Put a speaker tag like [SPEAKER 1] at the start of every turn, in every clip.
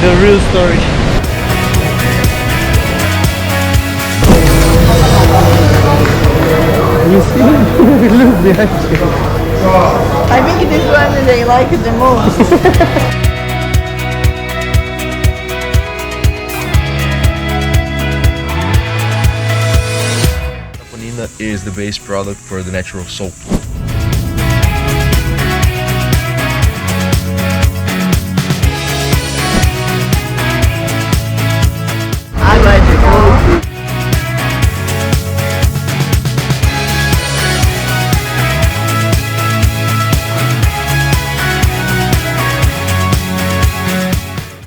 [SPEAKER 1] the real story. You see? Look behind you.
[SPEAKER 2] I think this one they like it the most.
[SPEAKER 3] Saponina is the base product for the natural soap.
[SPEAKER 2] I like it most.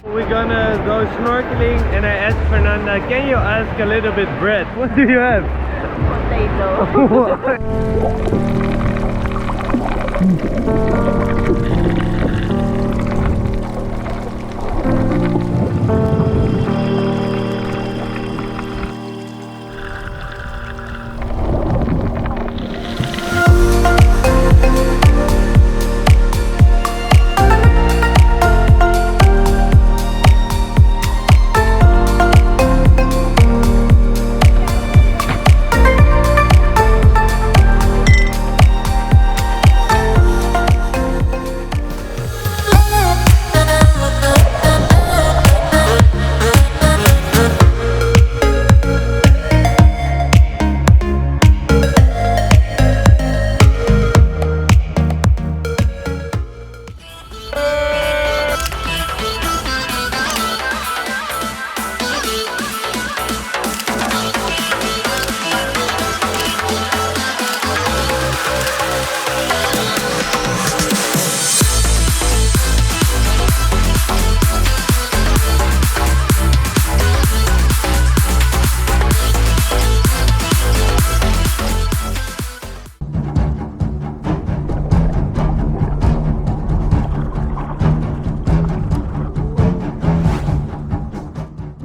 [SPEAKER 1] We're gonna go snorkeling and I asked Fernanda, can you ask a little bit bread? What do you have?
[SPEAKER 2] Potato.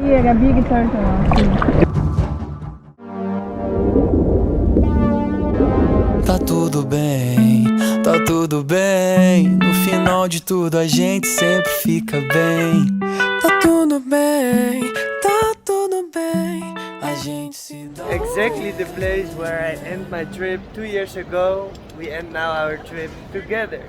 [SPEAKER 2] Here, a big turtle.
[SPEAKER 4] Tá tudo bem, tá tudo bem. No final de tudo a gente sempre fica bem. Tá tudo bem, tá tudo bem. A gente se dá.
[SPEAKER 1] Exactly the place where I end my trip 2 years ago. We end now our trip together.